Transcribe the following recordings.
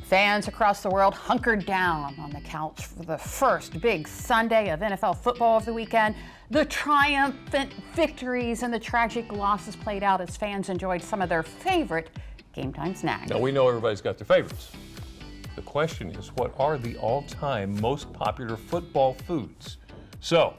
Fans across the world hunkered down on the couch for the first big Sunday of NFL football of the weekend. The triumphant victories and the tragic losses played out as fans enjoyed some of their favorite game time snacks. Now, we know everybody's got their favorites. The question is, what are the all-time most popular football foods? So,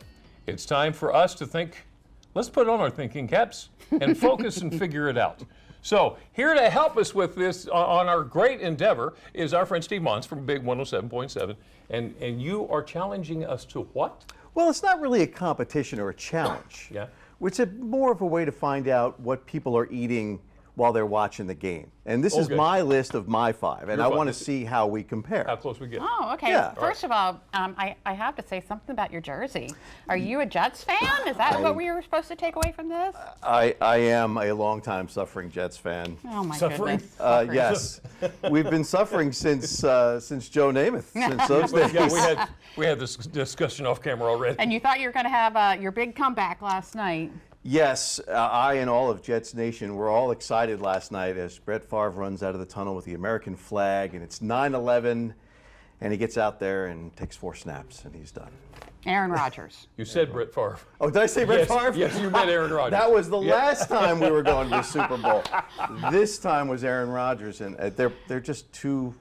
it's time for us to think. Let's put on our thinking caps and focus and figure it out. So, here to help us with this on our great endeavor is our friend Steve Monz from Big 107.7. And you are challenging us to what? Well, it's not really a competition or a challenge. Yeah. It's more of a way to find out what people are eating while they're watching the game. And this is my list of my five, and I want to see how we compare. How close we get. Oh, okay. Yeah. First of all, I have to say something about your jersey. Are you a Jets fan? Is that what we were supposed to take away from this? I am a longtime suffering Jets fan. Oh my Suffering? goodness. Suffering. Yes. We've been suffering since Joe Namath, since those days. Yeah, we had this discussion off camera already. And you thought you were going to have your big comeback last night. Yes, I and all of Jets Nation were all excited last night as Brett Favre runs out of the tunnel with the American flag, and it's 9/11, and he gets out there and takes 4 snaps, and he's done. Aaron Rodgers. You said Brett Favre. Oh, did I say Brett Favre? Yes, you meant Aaron Rodgers. That was the last time we were going to the Super Bowl. This time was Aaron Rodgers, and they're just two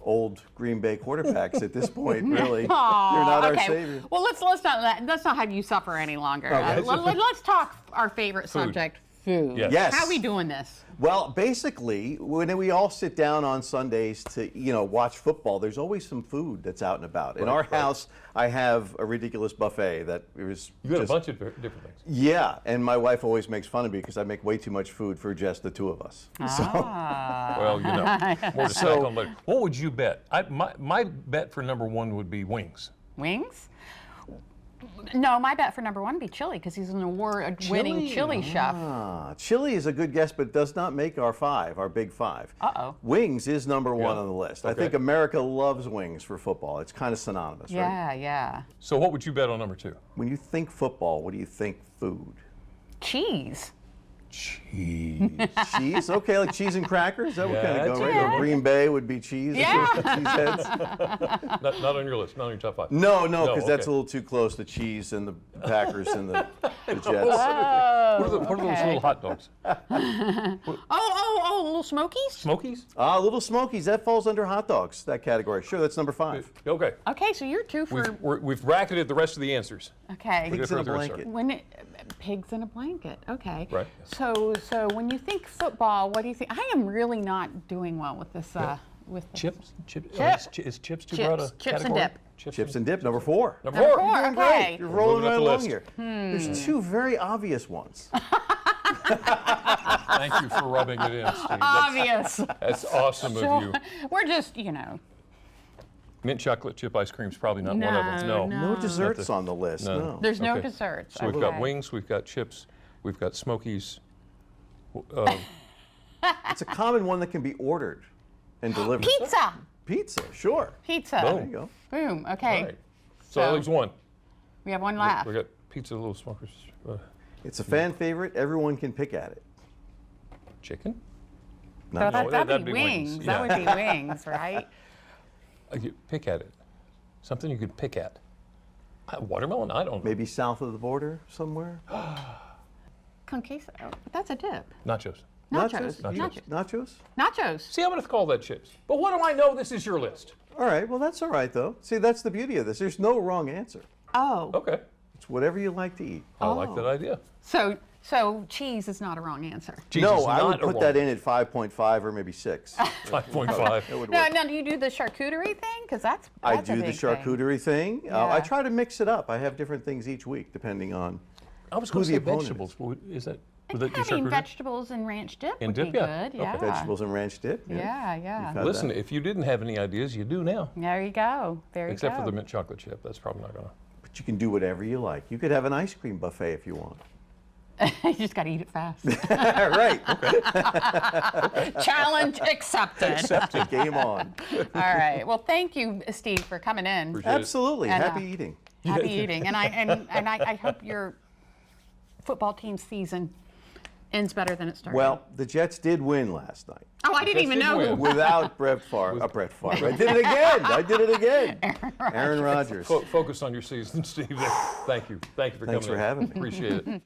old Green Bay quarterbacks at this point, really. They're not our savior. Well, let's not have you suffer any longer. Okay. Let's talk our favorite subject, food. Yes. How are we doing this? Well, basically, when we all sit down on Sundays to, watch football, there's always some food that's out and about. In our house, I have a ridiculous buffet that is You got a bunch of different things. Yeah, and my wife always makes fun of me because I make way too much food for just the two of us. Well, more to snack on later. What would you bet? My bet for number one would be wings. Wings? No, my bet for number one would be chili because he's an award-winning chili chef. Chili is a good guess, but does not make our big five. Uh-oh. Wings is number one on the list. I think America loves wings for football. It's kind of synonymous, right? Yeah. So what would you bet on number two? When you think football, what do you think food? Cheese. Cheese. Cheese? Okay, like cheese and crackers? Is that what kind of go? Yeah. Green Bay would be cheese? Yeah. Cheese heads? Not on your list, not on your top five. No, because that's a little too close to cheese and the Packers and the Jets. What are those little hot dogs? Little Smokies? Smokies? Little Smokies, that falls under hot dogs, that category. Sure, that's number 5. Okay. Okay, so you're two for... We've bracketed the rest of the answers. Okay. Pigs in a blanket. Pigs in a blanket. Okay. Right. So when you think football, what do you think? I am really not doing well with this. With Chips? Is chips too broad a Chips and category? dip. Chips and dip, number 4. Number four. Four, Doing okay. great. You're rolling Moving up right the along list. here. There's 2 very obvious ones. Thank you for rubbing it in, Steve. Obvious. That's awesome of you. We're just, Mint chocolate chip ice cream is probably not one of them. No. No desserts on the list, no. There's no Okay. desserts. So we've got wings, we've got chips, we've got Smokies. It's a common one that can be ordered and delivered. Pizza. Pizza, sure. Pizza. Boom. There you go. Boom. Okay. All right. So that leaves one. We have one left. We got pizza, little smokers. It's a fan favorite. Everyone can pick at it. Chicken? So No, that'd be wings. That would be wings, right? You pick at it. Something you could pick at. Watermelon? I don't know. Maybe south of the border somewhere. Con queso. But that's a dip. Nachos. Nachos. Nachos? Nachos. See, I'm going to call that chips. But what do I know? This is your list. All right, well, that's all right, though. See, that's the beauty of this. There's no wrong answer. Oh. Okay. It's whatever you like to eat. I like that idea. So cheese is not a wrong answer. Cheese No, is I would not a put wrong- that in at 5.5 or maybe 6. 5.5. It would Now, work. do you do the charcuterie thing? Because that's I a do the big thing. charcuterie thing. Yeah. I try to mix it up. I have different things each week, depending on I was going who to the say opponent vegetables. Is that I your mean, charcuterie? vegetables and ranch dip And would dip, be yeah. good. Okay. Yeah. vegetables and ranch dip. Yeah. You've had Listen, that. if you didn't have any ideas, you do now. There you go. Except for the mint chocolate chip. That's probably not going to. But you can do whatever you like. You could have an ice cream buffet if you want. You just got to eat it fast. Right. Challenge accepted. Accepted. Game on. All right. Well, thank you, Steve, for coming in. Appreciate it. Absolutely. And, Happy eating. Happy eating. And I hope your football team season ends better than it started. Well, the Jets did win last night. Oh, I didn't even Jets did know who. win. Without Brett Favre. Brett Favre. I did it again. I did it again. Aaron Rodgers. Focus on your season, Steve. Thank you. Thank you for Thanks coming for in. having me. Appreciate it.